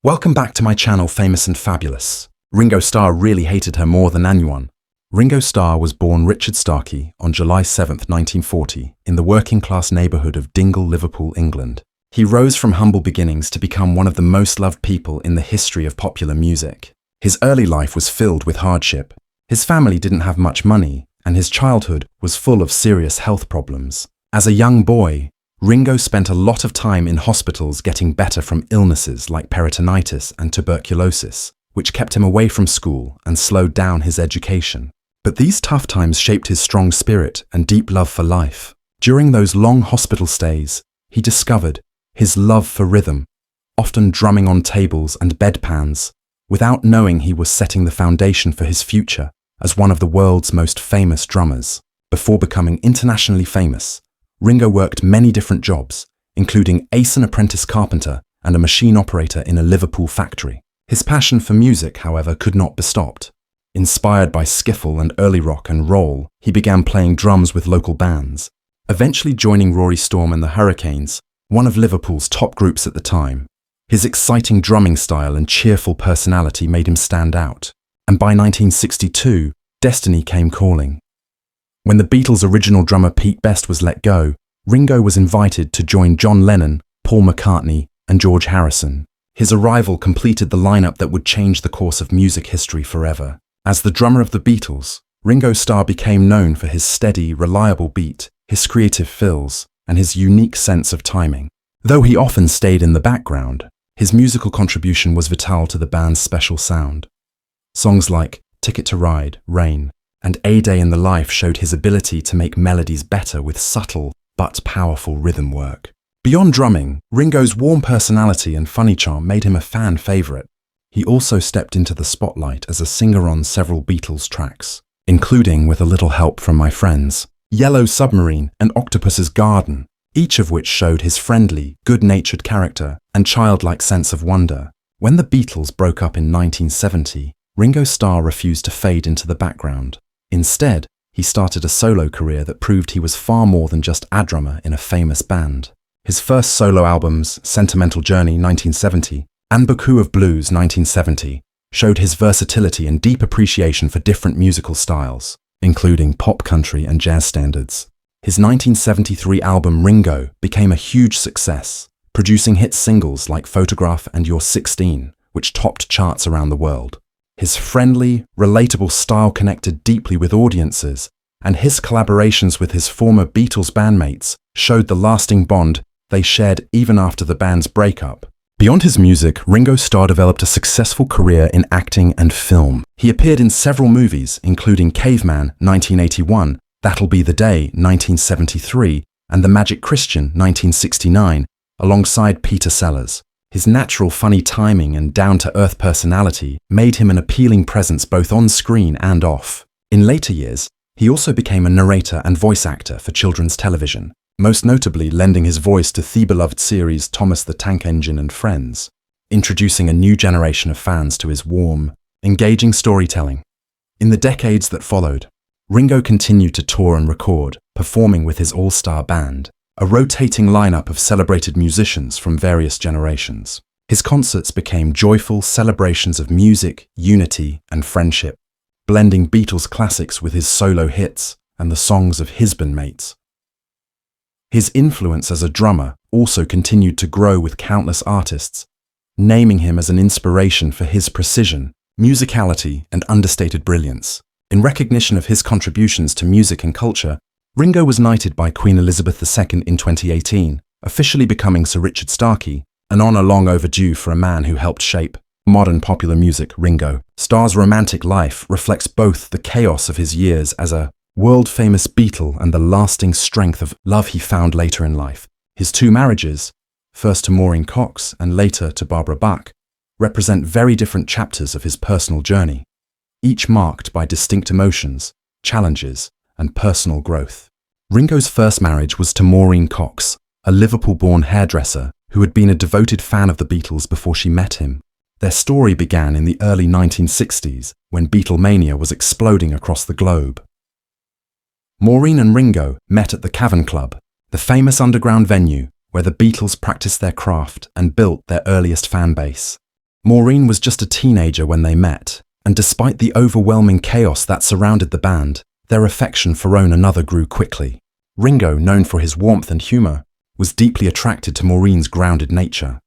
Welcome back to my channel, Famous and Fabulous. Ringo Starr really hated her more than anyone. Ringo Starr was born Richard Starkey on July 7, 1940, in the working-class neighbourhood of Dingle, Liverpool, England. He rose from humble beginnings to become one of the most loved people in the history of popular music. His early life was filled with hardship. His family didn't have much money, and his childhood was full of serious health problems. As a young boy, Ringo spent a lot of time in hospitals getting better from illnesses like peritonitis and tuberculosis, which kept him away from school and slowed down his education. But these tough times shaped his strong spirit and deep love for life. During those long hospital stays, he discovered his love for rhythm, often drumming on tables and bedpans, without knowing he was setting the foundation for his future as one of the world's most famous drummers. Before becoming internationally famous, Ringo worked many different jobs, including an apprentice carpenter and a machine operator in a Liverpool factory. His passion for music, however, could not be stopped. Inspired by skiffle and early rock and roll, he began playing drums with local bands, eventually joining Rory Storm and the Hurricanes, one of Liverpool's top groups at the time. His exciting drumming style and cheerful personality made him stand out, and by 1962, destiny came calling. When the Beatles' original drummer Pete Best was let go, Ringo was invited to join John Lennon, Paul McCartney, and George Harrison. His arrival completed the lineup that would change the course of music history forever. As the drummer of the Beatles, Ringo Starr became known for his steady, reliable beat, his creative fills, and his unique sense of timing. Though he often stayed in the background, his musical contribution was vital to the band's special sound. Songs like Ticket to Ride, Rain, and A Day in the Life showed his ability to make melodies better with subtle but powerful rhythm work. Beyond drumming, Ringo's warm personality and funny charm made him a fan favourite. He also stepped into the spotlight as a singer on several Beatles tracks, including With a Little Help from My Friends, Yellow Submarine, and Octopus's Garden, each of which showed his friendly, good-natured character and childlike sense of wonder. When the Beatles broke up in 1970, Ringo Starr refused to fade into the background. Instead, he started a solo career that proved he was far more than just a drummer in a famous band. His first solo albums, Sentimental Journey 1970 and Beaucoup of Blues 1970, showed his versatility and deep appreciation for different musical styles, including pop, country, and jazz standards. His 1973 album Ringo became a huge success, producing hit singles like Photograph and You're 16, which topped charts around the world. His friendly, relatable style connected deeply with audiences, and his collaborations with his former Beatles bandmates showed the lasting bond they shared even after the band's breakup. Beyond his music, Ringo Starr developed a successful career in acting and film. He appeared in several movies, including Caveman 1981, That'll Be the Day 1973, and The Magic Christian 1969, alongside Peter Sellers. His natural funny timing and down-to-earth personality made him an appealing presence both on screen and off. In later years, he also became a narrator and voice actor for children's television, most notably lending his voice to the beloved series Thomas the Tank Engine and Friends, introducing a new generation of fans to his warm, engaging storytelling. In the decades that followed, Ringo continued to tour and record, performing with his all-star band, a rotating lineup of celebrated musicians from various generations. His concerts became joyful celebrations of music, unity, and friendship, blending Beatles classics with his solo hits and the songs of his bandmates. His influence as a drummer also continued to grow with countless artists, naming him as an inspiration for his precision, musicality, and understated brilliance. In recognition of his contributions to music and culture, Ringo was knighted by Queen Elizabeth II in 2018, officially becoming Sir Richard Starkey, an honour long overdue for a man who helped shape modern popular music. Ringo Starr's romantic life reflects both the chaos of his years as a world-famous Beatle and the lasting strength of love he found later in life. His two marriages, first to Maureen Cox and later to Barbara Bach, represent very different chapters of his personal journey, each marked by distinct emotions, challenges, and personal growth. Ringo's first marriage was to Maureen Cox, a Liverpool-born hairdresser who had been a devoted fan of the Beatles before she met him. Their story began in the early 1960s when Beatlemania was exploding across the globe. Maureen and Ringo met at the Cavern Club, the famous underground venue where the Beatles practiced their craft and built their earliest fan base. Maureen was just a teenager when they met, and despite the overwhelming chaos that surrounded the band, their affection for one another grew quickly. Ringo, known for his warmth and humour, was deeply attracted to Maureen's grounded nature.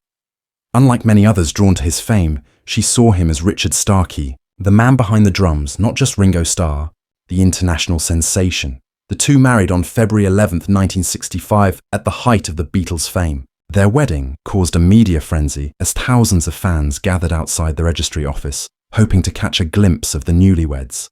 Unlike many others drawn to his fame, she saw him as Richard Starkey, the man behind the drums, not just Ringo Starr, the international sensation. The two married on February 11, 1965, at the height of the Beatles' fame. Their wedding caused a media frenzy as thousands of fans gathered outside the registry office, hoping to catch a glimpse of the newlyweds.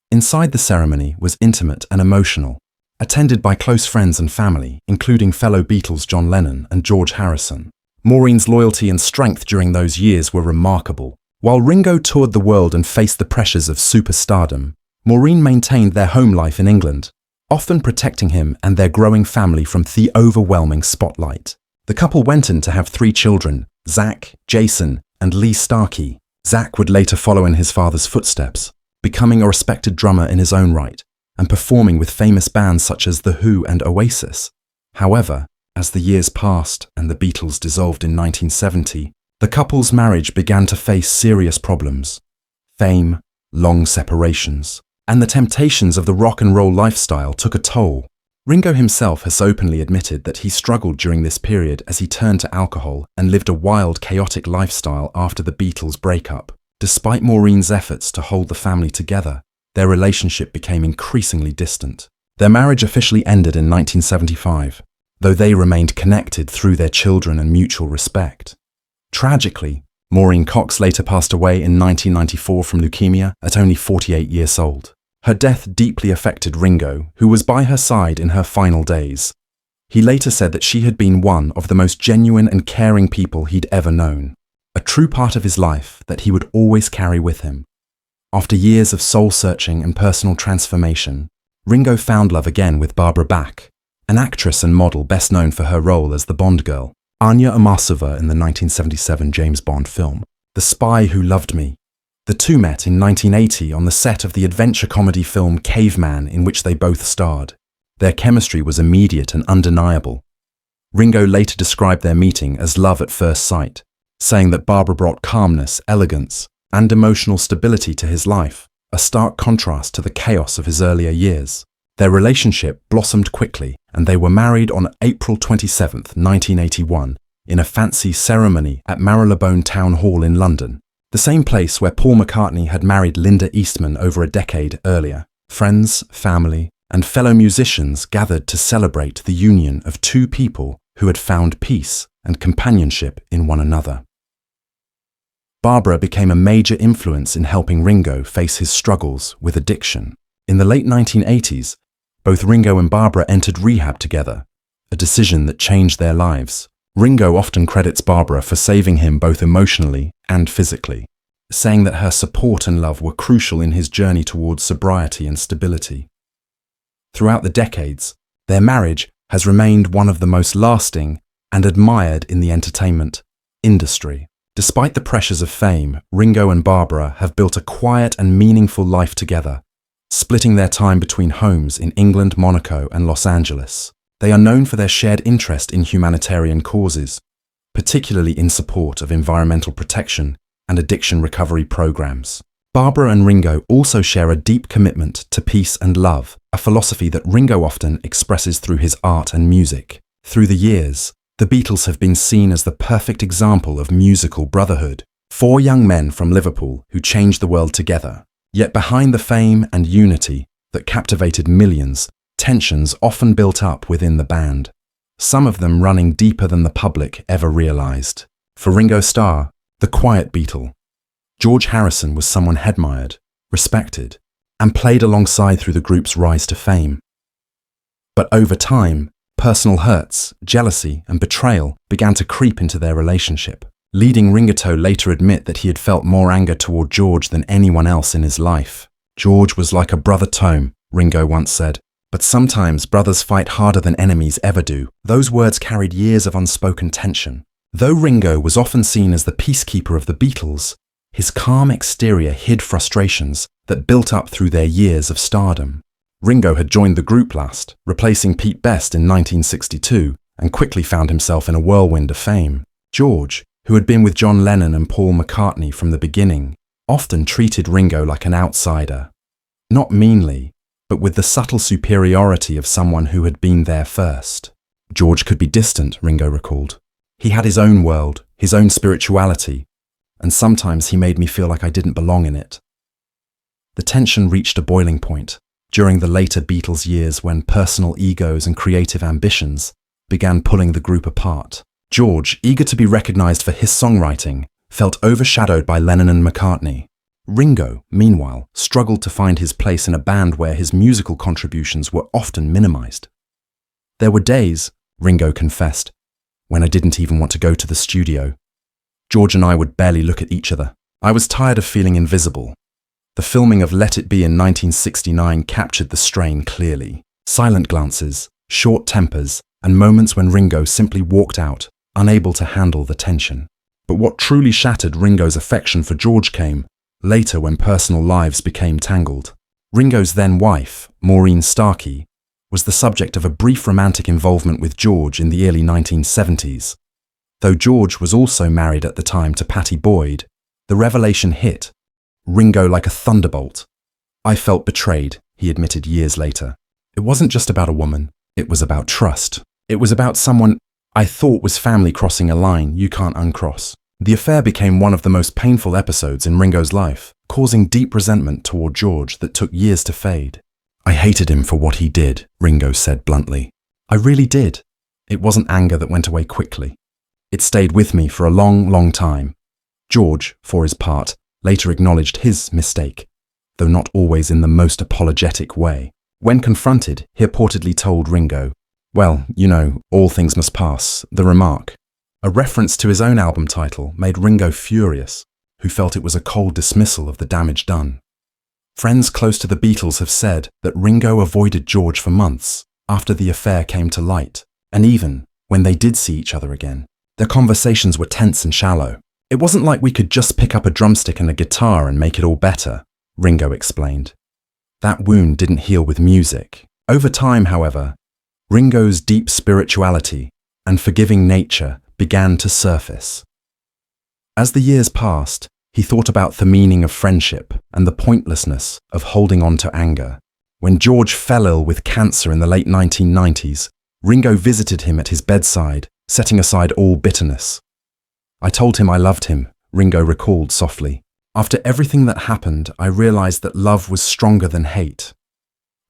Inside the ceremony was intimate and emotional, attended by close friends and family, including fellow Beatles John Lennon and George Harrison. Maureen's loyalty and strength during those years were remarkable. While Ringo toured the world and faced the pressures of superstardom, Maureen maintained their home life in England, often protecting him and their growing family from the overwhelming spotlight. The couple went on to have 3 children, Zach, Jason, and Lee Starkey. Zach would later follow in his father's footsteps, becoming a respected drummer in his own right, and performing with famous bands such as The Who and Oasis. However, as the years passed and the Beatles dissolved in 1970, the couple's marriage began to face serious problems. Fame, long separations, and the temptations of the rock and roll lifestyle took a toll. Ringo himself has openly admitted that he struggled during this period as he turned to alcohol and lived a wild, chaotic lifestyle after the Beatles' breakup. Despite Maureen's efforts to hold the family together, their relationship became increasingly distant. Their marriage officially ended in 1975, though they remained connected through their children and mutual respect. Tragically, Maureen Cox later passed away in 1994 from leukemia at only 48 years old. Her death deeply affected Ringo, who was by her side in her final days. He later said that she had been one of the most genuine and caring people he'd ever known, a true part of his life that he would always carry with him. After years of soul-searching and personal transformation, Ringo found love again with Barbara Bach, an actress and model best known for her role as the Bond girl, Anya Amasova in the 1977 James Bond film, The Spy Who Loved Me. The two met in 1980 on the set of the adventure comedy film Caveman, in which they both starred. Their chemistry was immediate and undeniable. Ringo later described their meeting as love at first sight, saying that Barbara brought calmness, elegance, and emotional stability to his life, a stark contrast to the chaos of his earlier years. Their relationship blossomed quickly, and they were married on April 27, 1981, in a fancy ceremony at Marylebone Town Hall in London, the same place where Paul McCartney had married Linda Eastman over a decade earlier. Friends, family, and fellow musicians gathered to celebrate the union of two people who had found peace and companionship in one another. Barbara became a major influence in helping Ringo face his struggles with addiction. In the late 1980s, both Ringo and Barbara entered rehab together, a decision that changed their lives. Ringo often credits Barbara for saving him both emotionally and physically, saying that her support and love were crucial in his journey towards sobriety and stability. Throughout the decades, their marriage has remained one of the most lasting and admired in the entertainment industry. Despite the pressures of fame, Ringo and Barbara have built a quiet and meaningful life together, splitting their time between homes in England, Monaco, and Los Angeles. They are known for their shared interest in humanitarian causes, particularly in support of environmental protection and addiction recovery programs. Barbara and Ringo also share a deep commitment to peace and love, a philosophy that Ringo often expresses through his art and music. Through the years, the Beatles have been seen as the perfect example of musical brotherhood, 4 young men from Liverpool who changed the world together. Yet behind the fame and unity that captivated millions, tensions often built up within the band, some of them running deeper than the public ever realized. For Ringo Starr, the quiet Beatle, George Harrison was someone admired, respected, and played alongside through the group's rise to fame. But over time, personal hurts, jealousy, and betrayal began to creep into their relationship, leading Ringo to later admit that he had felt more anger toward George than anyone else in his life. George was like a brother Tom, Ringo once said, but sometimes brothers fight harder than enemies ever do. Those words carried years of unspoken tension. Though Ringo was often seen as the peacekeeper of the Beatles, his calm exterior hid frustrations that built up through their years of stardom. Ringo had joined the group last, replacing Pete Best in 1962, and quickly found himself in a whirlwind of fame. George, who had been with John Lennon and Paul McCartney from the beginning, often treated Ringo like an outsider. Not meanly, but with the subtle superiority of someone who had been there first. George could be distant, Ringo recalled. He had his own world, his own spirituality, and sometimes he made me feel like I didn't belong in it. The tension reached a boiling point during the later Beatles years when personal egos and creative ambitions began pulling the group apart. George, eager to be recognized for his songwriting, felt overshadowed by Lennon and McCartney. Ringo, meanwhile, struggled to find his place in a band where his musical contributions were often minimized. There were days, Ringo confessed, when I didn't even want to go to the studio. George and I would barely look at each other. I was tired of feeling invisible. The filming of Let It Be in 1969 captured the strain clearly. Silent glances, short tempers, and moments when Ringo simply walked out, unable to handle the tension. But what truly shattered Ringo's affection for George came later when personal lives became tangled. Ringo's then wife, Maureen Starr, was the subject of a brief romantic involvement with George in the early 1970s. Though George was also married at the time to Pattie Boyd, the revelation hit Ringo like a thunderbolt. I felt betrayed, he admitted years later. It wasn't just about a woman, it was about trust. It was about someone I thought was family crossing a line you can't uncross. The affair became one of the most painful episodes in Ringo's life, causing deep resentment toward George that took years to fade. I hated him for what he did, Ringo said bluntly. I really did. It wasn't anger that went away quickly. It stayed with me for a long, long time. George, for his part, later acknowledged his mistake, though not always in the most apologetic way. When confronted, he reportedly told Ringo, "Well, you know, all things must pass," the remark. A reference to his own album title made Ringo furious, who felt it was a cold dismissal of the damage done. Friends close to the Beatles have said that Ringo avoided George for months after the affair came to light, and even when they did see each other again, their conversations were tense and shallow. "It wasn't like we could just pick up a drumstick and a guitar and make it all better," Ringo explained. That wound didn't heal with music. Over time, however, Ringo's deep spirituality and forgiving nature began to surface. As the years passed, he thought about the meaning of friendship and the pointlessness of holding on to anger. When George fell ill with cancer in the late 1990s, Ringo visited him at his bedside, setting aside all bitterness. "I told him I loved him," Ringo recalled softly. "After everything that happened, I realized that love was stronger than hate.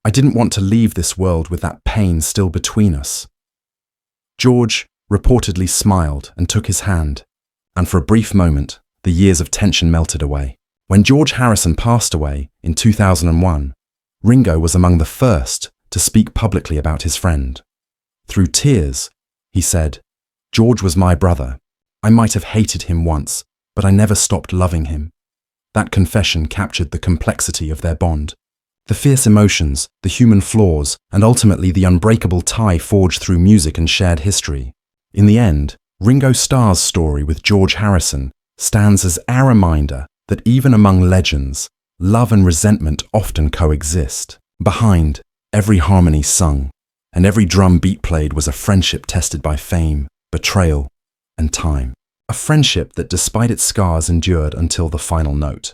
I didn't want to leave this world with that pain still between us." George reportedly smiled and took his hand, and for a brief moment, the years of tension melted away. When George Harrison passed away in 2001, Ringo was among the first to speak publicly about his friend. Through tears, he said, "George was my brother. I might have hated him once, but I never stopped loving him." That confession captured the complexity of their bond. The fierce emotions, the human flaws, and ultimately the unbreakable tie forged through music and shared history. In the end, Ringo Starr's story with George Harrison stands as our reminder that even among legends, love and resentment often coexist. Behind every harmony sung and every drum beat played was a friendship tested by fame, betrayal, and time. A friendship that, despite its scars, endured until the final note.